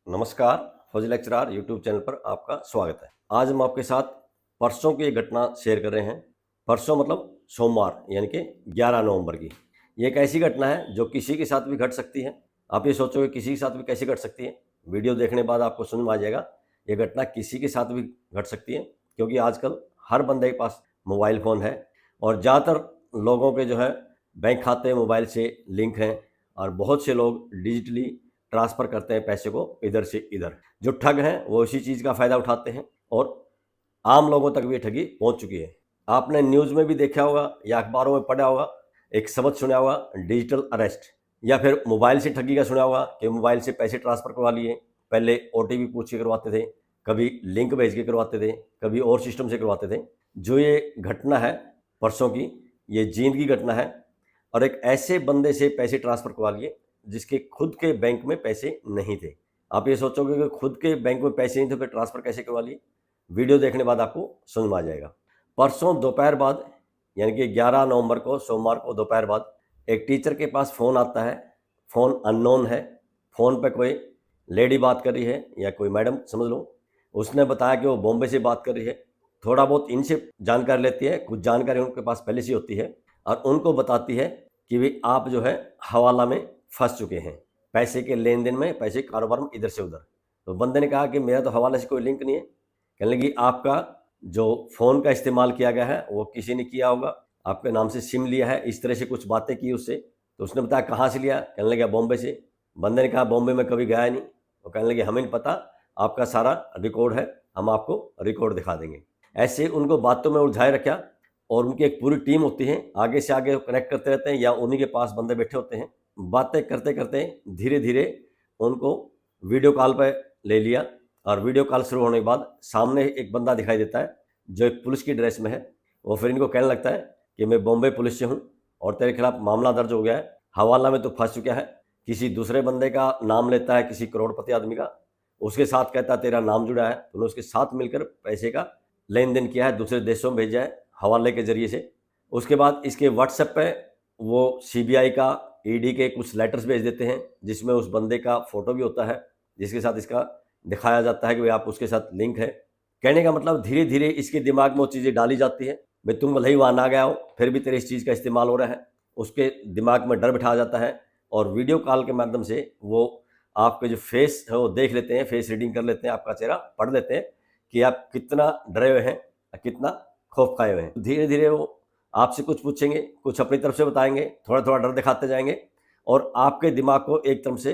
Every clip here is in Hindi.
नमस्कार, फौजी लेक्चरर यूट्यूब चैनल पर आपका स्वागत है। आज हम आपके साथ परसों की एक घटना शेयर कर रहे हैं। परसों मतलब सोमवार यानी कि 11 नवंबर की। ये एक ऐसी घटना है जो किसी के साथ भी घट सकती है। आप ये सोचोगे किसी के साथ भी कैसे घट सकती है, वीडियो देखने बाद आपको समझ में आ जाएगा। ये घटना किसी के साथ भी घट सकती है क्योंकि आजकल हर बंदे के पास मोबाइल फ़ोन है और ज़्यादातर लोगों के जो है बैंक खाते मोबाइल से लिंक हैं और बहुत से लोग डिजिटली ट्रांसफ़र करते हैं पैसे को इधर से इधर। जो ठग हैं वो इसी चीज़ का फ़ायदा उठाते हैं और आम लोगों तक भी ये ठगी पहुंच चुकी है। आपने न्यूज़ में भी देखा होगा या अखबारों में पढ़ा होगा, एक शब्द सुना होगा डिजिटल अरेस्ट, या फिर मोबाइल से ठगी का सुना होगा कि मोबाइल से पैसे ट्रांसफ़र करवा लिए। पहले ओटीपी पूछ के करवाते थे, कभी लिंक भेज के करवाते थे, कभी और सिस्टम से करवाते थे। जो ये घटना है परसों की, ये जींद की घटना है और एक ऐसे बंदे से पैसे ट्रांसफ़र करवा लिए जिसके खुद के बैंक में पैसे नहीं थे। आप ये सोचोगे कि खुद के बैंक में पैसे नहीं थे फिर ट्रांसफ़र कैसे करवा लिए? वीडियो देखने बाद आपको समझ में आ जाएगा। परसों दोपहर बाद यानी कि 11 नवंबर को सोमवार को दोपहर बाद एक टीचर के पास फ़ोन आता है। फ़ोन अननोन है, फ़ोन पे कोई लेडी बात कर रही है या कोई मैडम समझ लो। उसने बताया कि वो बॉम्बे से बात कर रही है। थोड़ा बहुत इनसे जानकारी लेती है, कुछ जानकारी उनके पास पहले से होती है और उनको बताती है कि भाई आप जो है हवाला में फंस चुके हैं, पैसे के लेन देन में, पैसे कारोबार में इधर से उधर। तो बंदे ने कहा कि मेरा तो हवाले से कोई लिंक नहीं है। कहने लगी आपका जो फ़ोन का इस्तेमाल किया गया है वो किसी ने किया होगा, आपके नाम से सिम लिया है, इस तरह से कुछ बातें की उससे। तो उसने बताया कहाँ से लिया? कहने लगा बॉम्बे से। बंदे ने कहा बॉम्बे में कभी गया नहीं। वो कहने लगे हमें नहीं पता, आपका सारा रिकॉर्ड है, हम आपको रिकॉर्ड दिखा देंगे। ऐसे उनको बातों में उलझाए रखा और उनकी एक पूरी टीम होती है, आगे से आगे कनेक्ट करते रहते हैं या उन्हीं के पास बंदे बैठे होते हैं। बातें करते करते धीरे धीरे उनको वीडियो कॉल पे ले लिया और वीडियो कॉल शुरू होने के बाद सामने एक बंदा दिखाई देता है जो एक पुलिस की ड्रेस में है। वो फिर इनको कहने लगता है कि मैं बॉम्बे पुलिस से हूँ और तेरे खिलाफ मामला दर्ज हो गया है, हवाला में तो फंस चुका है। किसी दूसरे बंदे का नाम लेता है, किसी करोड़पति आदमी का, उसके साथ कहता है तेरा नाम जुड़ा है, तूने उसके साथ मिलकर पैसे का लेन देन किया है, दूसरे देशों में भेजा है हवाले के जरिए से। उसके बाद इसके व्हाट्सएप पे वो सीबीआई का, ईडी के कुछ लेटर्स भेज देते हैं जिसमें उस बंदे का फोटो भी होता है, जिसके साथ इसका दिखाया जाता है कि भाई आप उसके साथ लिंक है। कहने का मतलब धीरे धीरे इसके दिमाग में वो चीज़ें डाली जाती है, भाई तुम भले ही वहाँ ना गया हो फिर भी तेरे इस चीज़ का इस्तेमाल हो रहा है। उसके दिमाग में डर बिठाया जाता है और वीडियो कॉल के माध्यम से वो आपके जो फेस है वो देख लेते हैं, फेस रीडिंग कर लेते हैं, आपका चेहरा पढ़ लेते हैं कि आप कितना डरे हुए हैं, कितना खौफ खाए हुए हैं। धीरे धीरे वो आपसे कुछ पूछेंगे, कुछ अपनी तरफ से बताएंगे, थोड़ा थोड़ा डर दिखाते जाएंगे और आपके दिमाग को एक तरफ से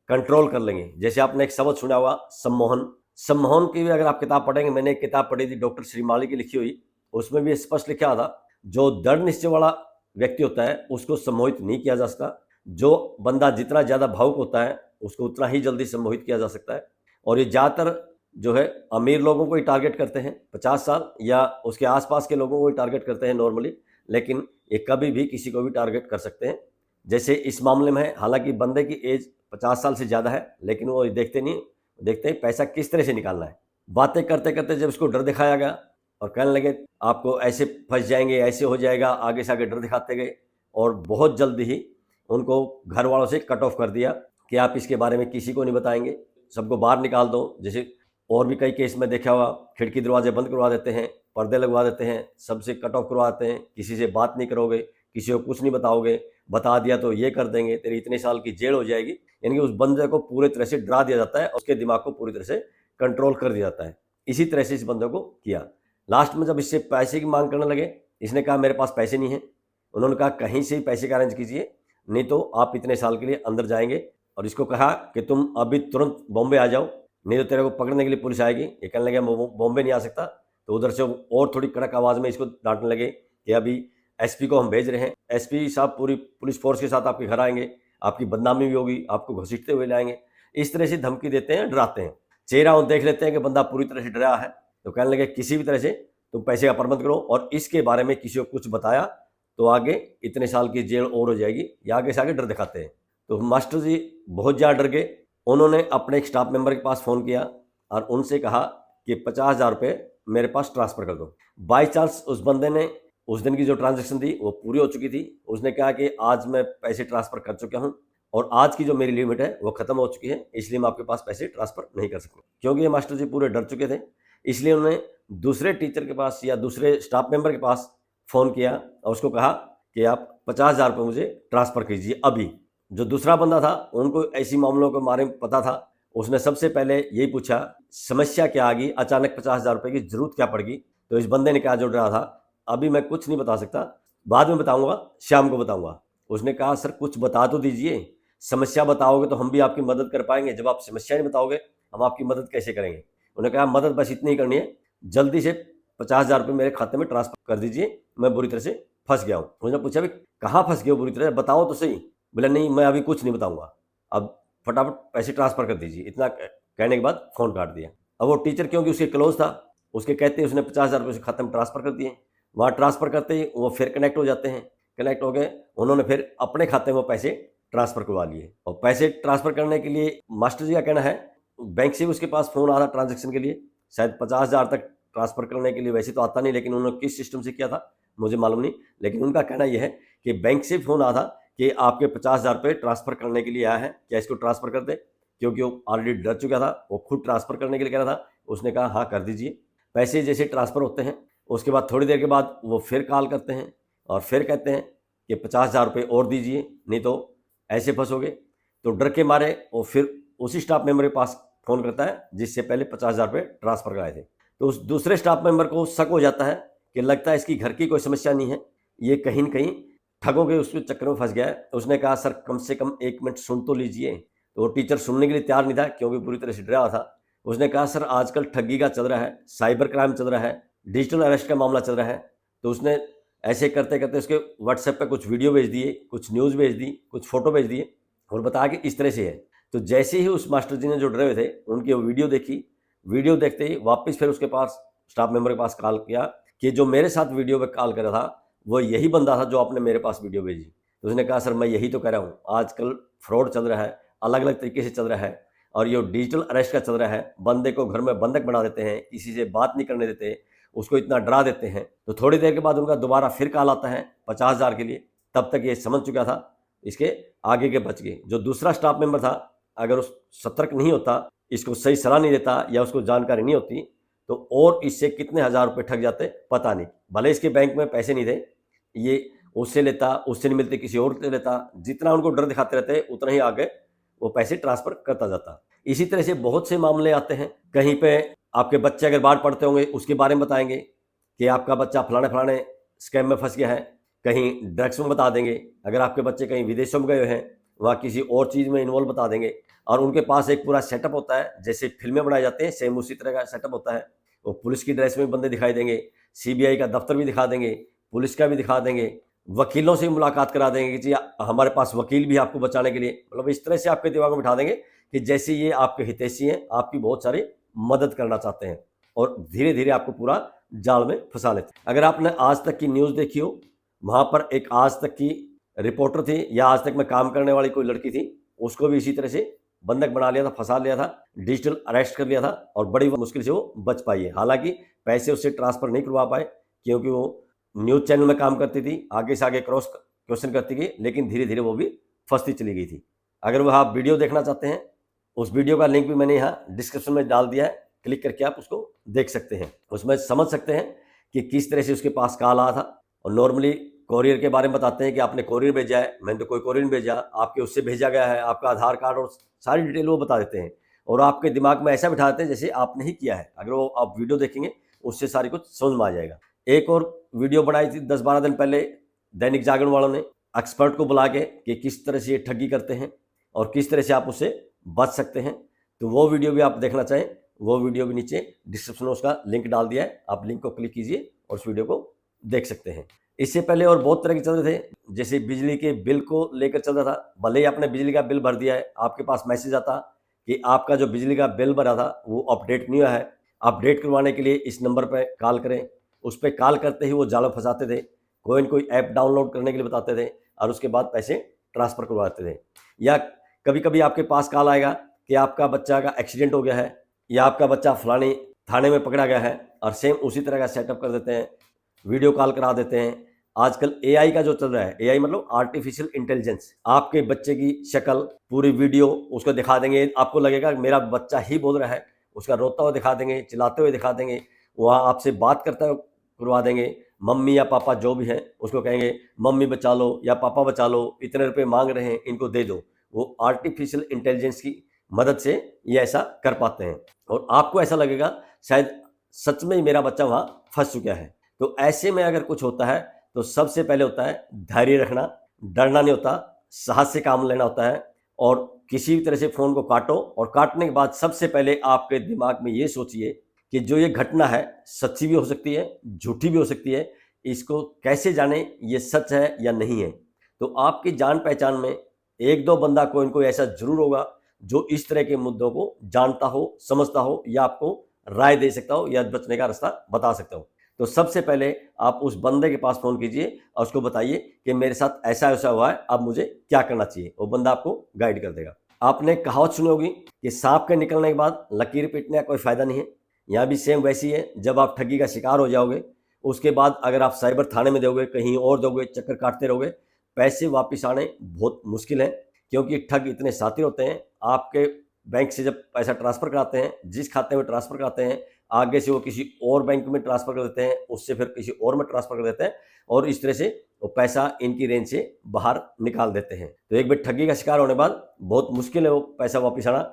कंट्रोल कर लेंगे। जैसे आपने एक शब्द सुना हुआ सम्मोहन, सम्मोहन की भी अगर आप किताब पढ़ेंगे, मैंने एक किताब पढ़ी थी डॉक्टर श्रीमाली की लिखी हुई, उसमें भी स्पष्ट लिखा था जो दृढ़ निश्चय वाला व्यक्ति होता है उसको सम्मोहित नहीं किया जा सकता। जो बंदा जितना ज़्यादा भावुक होता है उसको उतना ही जल्दी सम्मोहित किया जा सकता है। और ये ज़्यादातर जो है अमीर लोगों को ही टारगेट करते हैं, 50 साल या उसके आसपास के लोगों को ही टारगेट करते हैं नॉर्मली, लेकिन ये कभी भी किसी को भी टारगेट कर सकते हैं। जैसे इस मामले में है, हालांकि बंदे की एज 50 साल से ज़्यादा है लेकिन वो देखते नहीं, देखते हैं पैसा किस तरह से निकालना है। बातें करते करते जब इसको डर दिखाया गया और कहने लगे आपको ऐसे फंस जाएंगे, ऐसे हो जाएगा, आगे से आगे डर दिखाते गए और बहुत जल्द ही उनको घर वालों से कट ऑफ कर दिया कि आप इसके बारे में किसी को नहीं बताएंगे, सबको बाहर निकाल दो। जैसे और भी कई केस में देखा हुआ, खिड़की दरवाजे बंद करवा देते हैं, पर्दे लगवा देते हैं, सबसे कट ऑफ करवाते हैं, किसी से बात नहीं करोगे, किसी को कुछ नहीं बताओगे, बता दिया तो ये कर देंगे, तेरी इतने साल की जेल हो जाएगी। यानी कि उस बंदे को पूरी तरह से डरा दिया जाता है और उसके दिमाग को पूरी तरह से कंट्रोल कर दिया जाता है। इसी तरह से इस बंदे को किया। लास्ट में जब इससे पैसे की मांग करने लगे, इसने कहा मेरे पास पैसे नहीं है। उन्होंने कहा कहीं से ही पैसे का अरेंज कीजिए, नहीं तो आप इतने साल के लिए अंदर जाएंगे। और इसको कहा कि तुम अभी तुरंत बॉम्बे आ जाओ, नहीं तो तेरे को पकड़ने के लिए पुलिस आएगी। ये कहने लगे बॉम्बे नहीं आ सकता। तो उधर से और थोड़ी कड़क आवाज़ में इसको डांटने लगे कि अभी एसपी को हम भेज रहे हैं, एसपी साहब पूरी पुलिस फोर्स के साथ आपके घर आएंगे, आपकी बदनामी भी होगी, आपको घसीटते हुए लाएंगे। इस तरह से धमकी देते हैं, डराते हैं। चेहरा वो देख लेते हैं कि बंदा पूरी तरह से डरा है, तो कहने लगे किसी भी तरह से तुम पैसे का प्रबंध करो और इसके बारे में किसी को कुछ बताया तो आगे इतने साल की जेल और हो जाएगी। या आगे से आगे डर दिखाते हैं। तो मास्टर जी बहुत ज़्यादा डर गए। उन्होंने अपने एक स्टाफ मेंबर के पास फ़ोन किया और उनसे कहा कि 50,000 रुपये मेरे पास ट्रांसफ़र कर दो। बाई चांस उस बंदे ने उस दिन की जो ट्रांजैक्शन थी वो पूरी हो चुकी थी। उसने कहा कि आज मैं पैसे ट्रांसफ़र कर चुका हूँ और आज की जो मेरी लिमिट है वो ख़त्म हो चुकी है, इसलिए मैं आपके पास पैसे ट्रांसफ़र नहीं कर सकता। क्योंकि ये मास्टर जी पूरे डर चुके थे, इसलिए उन्होंने दूसरे टीचर के पास या दूसरे स्टाफ मेंबर के पास फ़ोन किया और उसको कहा कि आप 50,000 रुपये मुझे ट्रांसफ़र कीजिए अभी। जो दूसरा बंदा था उनको ऐसी मामलों के बारे में पता था, उसने सबसे पहले यही पूछा समस्या क्या आ गई, अचानक 50,000 रुपये की ज़रूरत क्या पड़ गई। तो इस बंदे ने कहा जो डरा था, अभी मैं कुछ नहीं बता सकता, बाद में बताऊंगा, शाम को बताऊंगा। उसने कहा सर कुछ बता तो दीजिए, समस्या बताओगे तो हम भी आपकी मदद कर पाएंगे, जब आप समस्या नहीं बताओगे हम आपकी मदद कैसे करेंगे। उन्होंने कहा मदद बस इतनी ही करनी है, जल्दी से 50,000 रुपये मेरे खाते में ट्रांसफर कर दीजिए, मैं बुरी तरह से फंस गया हूँ। उन्होंने पूछा भाई कहाँ फंस गए हो बुरी तरह, बताओ तो सही। बोला नहीं मैं अभी कुछ नहीं बताऊंगा, अब फटाफट पैसे ट्रांसफर कर दीजिए। इतना कहने के बाद फ़ोन काट दिया। अब वो टीचर क्योंकि उसके क्लोज था, उसके कहते ही उसने 50,000 रुपये उसके खाते में ट्रांसफ़र कर दिए। वहाँ ट्रांसफ़र करते ही वो फिर कनेक्ट हो जाते हैं, कनेक्ट हो गए, उन्होंने फिर अपने खाते में पैसे ट्रांसफ़र करवा लिए। और पैसे ट्रांसफ़र करने के लिए मास्टर जी का कहना है बैंक से भी उसके पास फ़ोन आया था ट्रांजेक्शन के लिए, शायद 50,000 तक ट्रांसफ़र करने के लिए। वैसे तो आता नहीं, लेकिन उन्होंने किस सिस्टम से किया था मुझे मालूम नहीं, लेकिन उनका कहना यह है कि बैंक से फ़ोन आया था कि आपके 50,000 रुपये ट्रांसफ़र करने के लिए आया है, क्या इसको ट्रांसफ़र कर दे। क्योंकि वो ऑलरेडी डर चुका था, वो खुद ट्रांसफ़र करने के लिए कह रहा था। उसने कहा हाँ कर दीजिए। पैसे जैसे ट्रांसफ़र होते हैं उसके बाद थोड़ी देर के बाद वो फिर कॉल करते हैं और फिर कहते हैं कि 50,000 रुपये और दीजिए, नहीं तो ऐसे फंसोगे। तो डर के मारे वो फिर उसी स्टाफ मेंबर के पास फ़ोन करता है जिससे पहले 50,000 रुपये ट्रांसफ़र कराए थे। तो उस दूसरे स्टाफ मेंबर को शक हो जाता है कि लगता है इसकी घर की कोई समस्या नहीं है, ये कहीं न कहीं ठगों के उसके चक्कर में फंस गया है। उसने कहा सर कम से कम 1 मिनट सुन तो लीजिए। तो वो टीचर सुनने के लिए तैयार नहीं था क्योंकि पूरी तरह से डरा हुआ था। उसने कहा सर आजकल ठगी का चल रहा है, साइबर क्राइम चल रहा है, डिजिटल अरेस्ट का मामला चल रहा है। तो उसने ऐसे करते करते उसके व्हाट्सएप पे कुछ वीडियो भेज दिए, कुछ न्यूज़ भेज दी, कुछ फ़ोटो भेज दिए और बताया कि इस तरह से है। तो जैसे ही उस मास्टर जी ने जो डरे हुए थे उनकी वो वीडियो देखी, वीडियो देखते ही वापस फिर उसके पास स्टाफ मेंबर के पास कॉल किया कि जो मेरे साथ वीडियो पे कॉल कर रहा था वो यही बंदा था जो आपने मेरे पास वीडियो भेजी। तो उसने कहा सर मैं यही तो कह रहा हूँ, आजकल फ्रॉड चल रहा है, अलग अलग तरीके से चल रहा है और ये डिजिटल अरेस्ट का चल रहा है। बंदे को घर में बंधक बना देते हैं, किसी से बात नहीं करने देते, उसको इतना डरा देते हैं। तो थोड़ी देर के बाद उनका दोबारा फिर कॉल आता है 50,000 के लिए। तब तक ये समझ चुका था, इसके आगे के बच गए। जो दूसरा स्टाफ मेंबर था अगर उस सतर्क नहीं होता, इसको सही सलाह नहीं देता या उसको जानकारी नहीं होती तो और इससे कितने हज़ार रुपये ठग जाते पता नहीं। भले इसके बैंक में पैसे नहीं थे, ये उससे लेता, उससे नहीं मिलते किसी और से लेता। जितना उनको डर दिखाते रहते उतना ही आगे वो पैसे ट्रांसफ़र करता जाता। इसी तरह से बहुत से मामले आते हैं। कहीं पे आपके बच्चे अगर बाहर पढ़ते होंगे उसके बारे में बताएंगे कि आपका बच्चा फलाने फलाने स्कैम में फंस गया है, कहीं ड्रग्स में बता देंगे। अगर आपके बच्चे कहीं विदेशों में गए हुए हैं वहाँ किसी और चीज़ में इन्वॉल्व बता देंगे। और उनके पास एक पूरा सेटअप होता है, जैसे फिल्में बनाए जाते हैं सेम उसी तरह का सेटअप होता है। वो पुलिस की ड्रेस में बंदे दिखाई देंगे, सीबीआई का दफ्तर भी दिखा देंगे, पुलिस का भी दिखा देंगे, वकीलों से मुलाकात करा देंगे कि जी हमारे पास वकील भी आपको बचाने के लिए। मतलब इस तरह से आपके दिमाग में बिठा देंगे कि जैसे ये आपके हितैषी हैं, आपकी बहुत सारी मदद करना चाहते हैं और धीरे धीरे आपको पूरा जाल में फंसा लेते हैं। अगर आपने आज तक की न्यूज़ देखी हो, वहाँ पर एक आज तक की रिपोर्टर थी या आज तक में काम करने वाली कोई लड़की थी, उसको भी इसी तरह से बंधक बना लिया था, फंसा लिया था, डिजिटल अरेस्ट कर लिया था और बड़ी मुश्किल से वो बच पाई है। हालांकि पैसे उससे ट्रांसफ़र नहीं करवा पाए क्योंकि वो न्यूज़ चैनल में काम करती थी, आगे से आगे क्रॉस क्वेश्चन करती गई, लेकिन धीरे धीरे वो भी फंसती चली गई थी। अगर वह आप वीडियो देखना चाहते हैं, उस वीडियो का लिंक भी मैंने यहाँ डिस्क्रिप्शन में डाल दिया है, क्लिक करके आप उसको देख सकते हैं। उसमें समझ सकते हैं कि किस तरह से उसके पास कॉल आया था। और नॉर्मली कोरियर के बारे में बताते हैं कि आपने कोरियर भेजा है, मैंने तो कोई कोरियर नहीं भेजा, आपके उससे भेजा गया है, आपका आधार कार्ड और सारी डिटेल वो बता देते हैं और आपके दिमाग में ऐसा बिठा देते हैं जैसे आपने ही किया है। अगर वो आप वीडियो देखेंगे उससे सारी कुछ समझ में आ जाएगा। एक और वीडियो बनाई थी 10-12 दिन पहले दैनिक जागरण वालों ने, एक्सपर्ट को बुला के कि किस तरह से ये ठगी करते हैं और किस तरह से आप उससे बच सकते हैं। तो वो वीडियो भी आप देखना चाहें, वो वीडियो भी नीचे डिस्क्रिप्शन में उसका लिंक डाल दिया है, आप लिंक को क्लिक कीजिए और उस वीडियो को देख सकते हैं। इससे पहले और बहुत तरह के चल रहे थे, जैसे बिजली के बिल को लेकर चल रहा था। भले ही आपने बिजली का बिल भर दिया है, आपके पास मैसेज आता कि आपका जो बिजली का बिल भरा था वो अपडेट नहीं हुआ है, अपडेट करवाने के लिए इस नंबर पर कॉल करें। उस पर कॉल करते ही वो जाल में फंसाते थे, कोई न कोई ऐप डाउनलोड करने के लिए बताते थे और उसके बाद पैसे ट्रांसफ़र करवाते थे। या कभी कभी आपके पास कॉल आएगा कि आपका बच्चा का एक्सीडेंट हो गया है या आपका बच्चा फलाने थाने में पकड़ा गया है और सेम उसी तरह का सेटअप कर देते हैं, वीडियो कॉल करा देते हैं, आजकल एआई का जो चल रहा है, एआई मतलब आर्टिफिशियल इंटेलिजेंस, आपके बच्चे की शक्ल, पूरी वीडियो उसको दिखा देंगे, आपको लगेगा मेरा बच्चा ही बोल रहा है, उसका रोता हुआ दिखा देंगे, चिल्लाते हुए दिखा देंगे, वहाँ आपसे बात करता हुआ करवा देंगे, मम्मी या पापा जो भी हैं उसको कहेंगे मम्मी बचा लो या पापा बचा लो, इतने रुपए मांग रहे हैं इनको दे दो। वो आर्टिफिशियल इंटेलिजेंस की मदद से ये ऐसा कर पाते हैं और आपको ऐसा लगेगा शायद सच में ही मेरा बच्चा वहाँ फंस चुका है। तो ऐसे में अगर कुछ होता है तो सबसे पहले होता है धैर्य रखना, डरना नहीं होता, साहस से काम लेना होता है और किसी भी तरह से फ़ोन को काटो और काटने के बाद सबसे पहले आपके दिमाग में ये सोचिए कि जो ये घटना है सच्ची भी हो सकती है, झूठी भी हो सकती है, इसको कैसे जाने ये सच है या नहीं है। तो आपकी जान पहचान में एक दो बंदा कोई इनको ऐसा जरूर होगा जो इस तरह के मुद्दों को जानता हो, समझता हो या आपको राय दे सकता हो या बचने का रास्ता बता सकता हो। तो सबसे पहले आप उस बंदे के पास फ़ोन कीजिए और उसको बताइए कि मेरे साथ ऐसा ऐसा हुआ है, अब मुझे क्या करना चाहिए। वो बंदा आपको गाइड कर देगा। आपने कहावत सुनी होगी कि सांप के निकलने के बाद लकीर पीटने का कोई फ़ायदा नहीं है। यहाँ भी सेम वैसी है। जब आप ठगी का शिकार हो जाओगे उसके बाद अगर आप साइबर थाने में दोगे, कहीं और दोगे, चक्कर काटते रहोगे, पैसे वापस आने बहुत मुश्किल है क्योंकि ठग इतने शातिर होते हैं। आपके बैंक से जब पैसा ट्रांसफ़र कराते हैं, जिस खाते में ट्रांसफ़र कराते हैं, आगे से वो किसी और बैंक में ट्रांसफ़र कर देते हैं, उससे फिर किसी और में ट्रांसफ़र कर देते हैं और इस तरह से वो पैसा इनकी रेंज से बाहर निकाल देते हैं। तो एक बार ठगी का शिकार होने के बाद बहुत मुश्किल है वो पैसा वापस आना।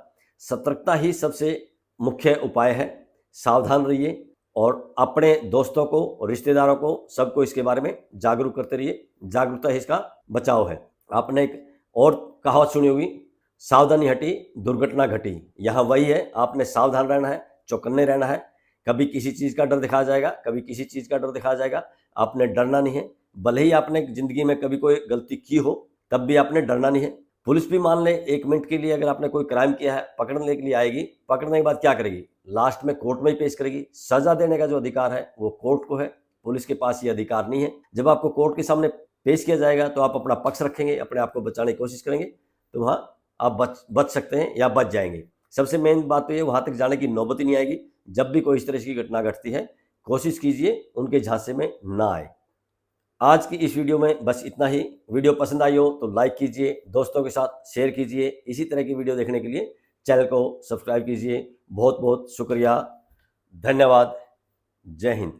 सतर्कता ही सबसे मुख्य उपाय है। सावधान रहिए और अपने दोस्तों को और रिश्तेदारों को सबको इसके बारे में जागरूक करते रहिए। जागरूकता ही इसका बचाव है। आपने एक और कहावत सुनी होगी, सावधानी हटी दुर्घटना घटी। यहाँ वही है, आपने सावधान रहना है, चौकन्ने रहना है। कभी किसी चीज़ का डर दिखाया जाएगा, कभी किसी चीज़ का डर दिखाया जाएगा, आपने डरना नहीं है। भले ही आपने ज़िंदगी में कभी कोई गलती की हो तब भी आपने डरना नहीं है। पुलिस भी मान ले 1 मिनट के लिए अगर आपने कोई क्राइम किया है, पकड़ने के लिए आएगी, पकड़ने के बाद क्या करेगी? लास्ट में कोर्ट में ही पेश करेगी। सज़ा देने का जो अधिकार है वो कोर्ट को है, पुलिस के पास ये अधिकार नहीं है। जब आपको कोर्ट के सामने पेश किया जाएगा तो आप अपना पक्ष रखेंगे, अपने आप को बचाने की कोशिश करेंगे, तो वहाँ आप बच सकते हैं या बच जाएंगे। सबसे मेन बात तो ये, वहाँ तक जाने की नौबत ही नहीं आएगी। जब भी कोई इस तरह की घटना घटती है, कोशिश कीजिए उनके झांसे में ना आए। आज की इस वीडियो में बस इतना ही। वीडियो पसंद आई हो तो लाइक कीजिए, दोस्तों के साथ शेयर कीजिए। इसी तरह की वीडियो देखने के लिए चैनल को सब्सक्राइब कीजिए। बहुत बहुत शुक्रिया, धन्यवाद, जय हिंद।